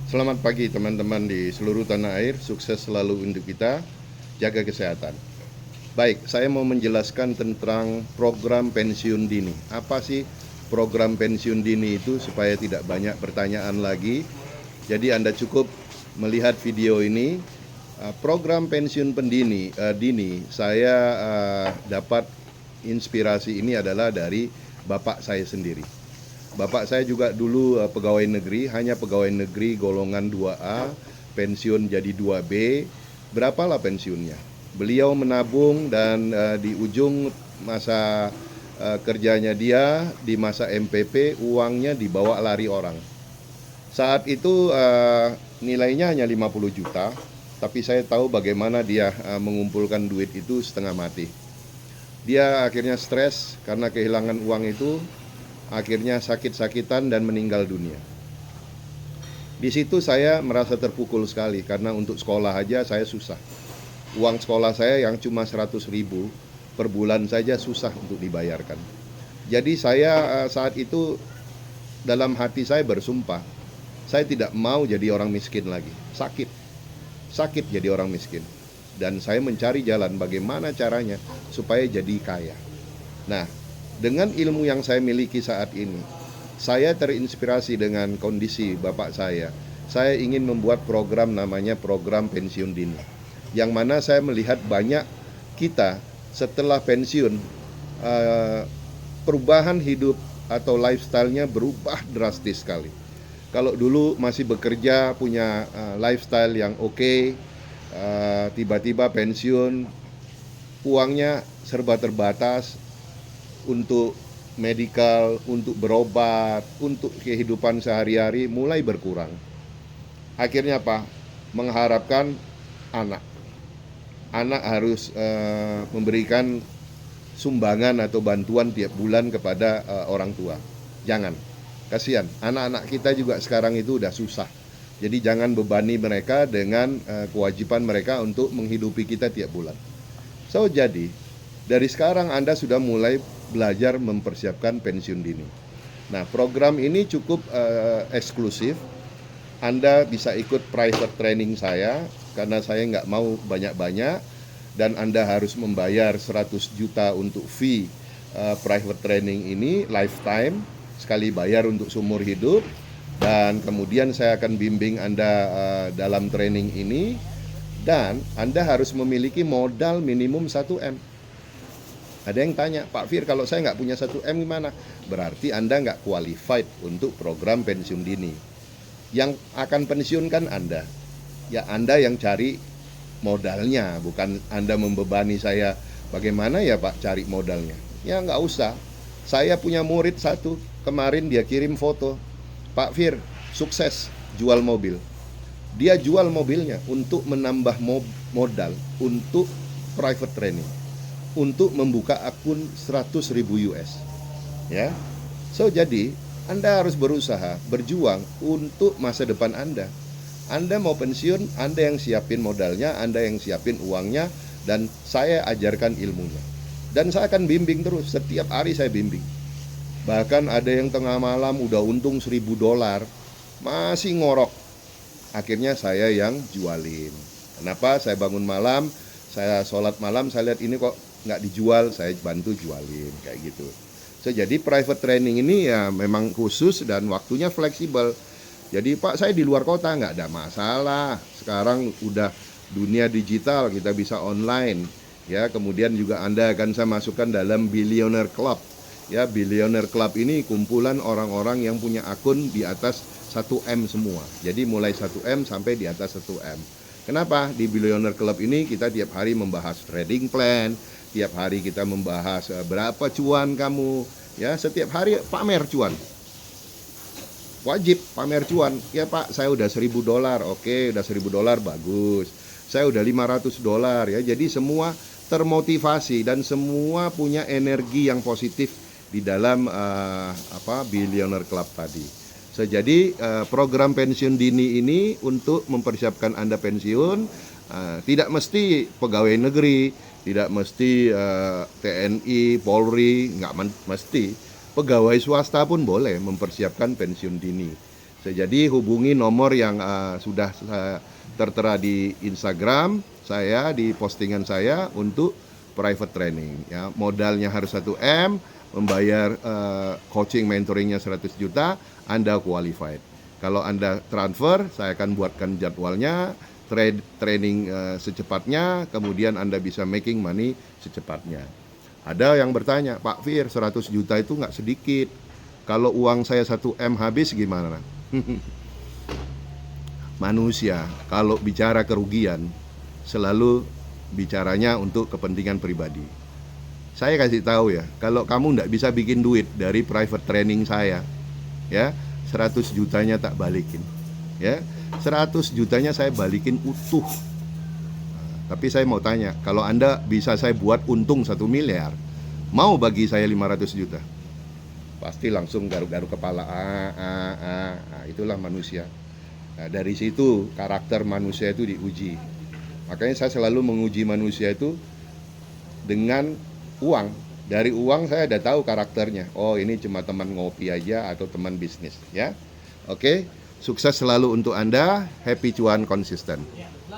Selamat pagi teman-teman di seluruh tanah air, sukses selalu untuk kita, jaga kesehatan. Baik, saya mau menjelaskan tentang program pensiun dini. Apa sih program pensiun dini itu supaya tidak banyak pertanyaan lagi. Jadi Anda cukup melihat video ini. Program pensiun dini, saya dapat inspirasi ini adalah dari bapak saya sendiri. Bapak saya juga dulu pegawai negeri, hanya pegawai negeri golongan 2A, pensiun jadi 2B. Berapalah pensiunnya? Beliau menabung dan di ujung masa kerjanya dia, di masa MPP, uangnya dibawa lari orang. Saat itu nilainya hanya 50 juta, tapi saya tahu bagaimana dia mengumpulkan duit itu setengah mati. Dia akhirnya stres karena kehilangan uang itu, akhirnya sakit-sakitan dan meninggal dunia. Di situ saya merasa terpukul sekali karena untuk sekolah aja saya susah. Uang sekolah saya yang cuma 100.000 per bulan saja susah untuk dibayarkan. Jadi saya saat itu dalam hati saya bersumpah, saya tidak mau jadi orang miskin lagi. Sakit jadi orang miskin. Dan saya mencari jalan bagaimana caranya supaya jadi kaya. Nah, dengan ilmu yang saya miliki saat ini, saya terinspirasi dengan kondisi bapak saya. Saya ingin membuat program namanya program pensiun dini. Yang mana saya melihat banyak kita setelah pensiun, perubahan hidup atau lifestyle-nya berubah drastis sekali. Kalau dulu masih bekerja, punya lifestyle yang oke, tiba-tiba pensiun, uangnya serba terbatas, untuk medikal, untuk berobat, untuk kehidupan sehari-hari mulai berkurang. Akhirnya apa? Mengharapkan anak harus memberikan sumbangan atau bantuan tiap bulan kepada orang tua. Jangan, kasihan. Anak-anak kita juga sekarang itu udah susah. Jadi jangan bebani mereka dengan kewajiban mereka untuk menghidupi kita tiap bulan. So jadi dari sekarang Anda sudah mulai belajar mempersiapkan pensiun dini. Nah, program ini cukup eksklusif. Anda bisa ikut private training saya, karena saya nggak mau banyak-banyak, dan Anda harus membayar 100 juta untuk fee private training ini, lifetime, sekali bayar untuk seumur hidup, dan kemudian saya akan bimbing Anda dalam training ini, dan Anda harus memiliki modal minimum 1M. Ada yang tanya, Pak Fir, kalau saya nggak punya 1M gimana? Berarti Anda nggak qualified untuk program pensiun dini. Yang akan pensiun kan Anda. Ya Anda yang cari modalnya, bukan Anda membebani saya. Bagaimana ya Pak cari modalnya? Ya nggak usah. Saya punya murid satu, kemarin dia kirim foto. Pak Fir, sukses jual mobil. Dia jual mobilnya untuk menambah modal untuk private training, untuk membuka akun 100.000 US. Ya. So jadi Anda harus berusaha, berjuang untuk masa depan Anda. Anda mau pensiun, Anda yang siapin modalnya, Anda yang siapin uangnya, dan saya ajarkan ilmunya. Dan saya akan bimbing terus, setiap hari saya bimbing. Bahkan ada yang tengah malam udah untung $1.000, masih ngorok. Akhirnya saya yang jualin. Kenapa? Saya bangun malam, saya sholat malam, saya lihat ini kok nggak dijual, saya bantu jualin, kayak gitu. So, jadi private training ini ya memang khusus dan waktunya fleksibel. Jadi Pak, saya di luar kota, nggak ada masalah. Sekarang udah dunia digital, kita bisa online. Ya, kemudian juga Anda akan saya masukkan dalam Billionaire Club. Ya, Billionaire Club ini kumpulan orang-orang yang punya akun di atas 1M semua. Jadi mulai 1M sampai di atas 1M. Kenapa? Di Billionaire Club ini kita tiap hari membahas trading plan, tiap hari kita membahas berapa cuan kamu, ya setiap hari pamer cuan. Wajib pamer cuan. Ya Pak, saya udah $1.000, oke, udah $1.000 bagus. Saya udah $500 ya. Jadi semua termotivasi dan semua punya energi yang positif di dalam Billionaire Club tadi. So, jadi program pensiun dini ini untuk mempersiapkan Anda pensiun, tidak mesti pegawai negeri, tidak mesti TNI, Polri, nggak mesti. Pegawai swasta pun boleh mempersiapkan pensiun dini. Jadi hubungi nomor yang sudah tertera di Instagram saya, di postingan saya untuk private training. Ya, modalnya harus 1 M, membayar coaching mentoringnya 100 juta, Anda qualified. Kalau Anda transfer, saya akan buatkan jadwalnya, training secepatnya, kemudian Anda bisa making money secepatnya. Ada yang bertanya, Pak Fir, 100 juta itu nggak sedikit. Kalau uang saya 1 M habis gimana? Manusia kalau bicara kerugian selalu bicaranya untuk kepentingan pribadi. Saya kasih tahu ya, kalau kamu nggak bisa bikin duit dari private training saya, ya 100 jutanya tak balikin, ya 100 jutanya saya balikin utuh. Tapi saya mau tanya, kalau Anda bisa saya buat untung 1 miliar, mau bagi saya 500 juta? Pasti langsung garuk-garuk kepala. Itulah manusia. Nah, dari situ karakter manusia itu diuji. Makanya saya selalu menguji manusia itu dengan uang. Dari uang saya udah tahu karakternya. Oh, ini cuma teman ngopi aja atau teman bisnis, ya. Oke, sukses selalu untuk Anda. Happy cuan konsisten.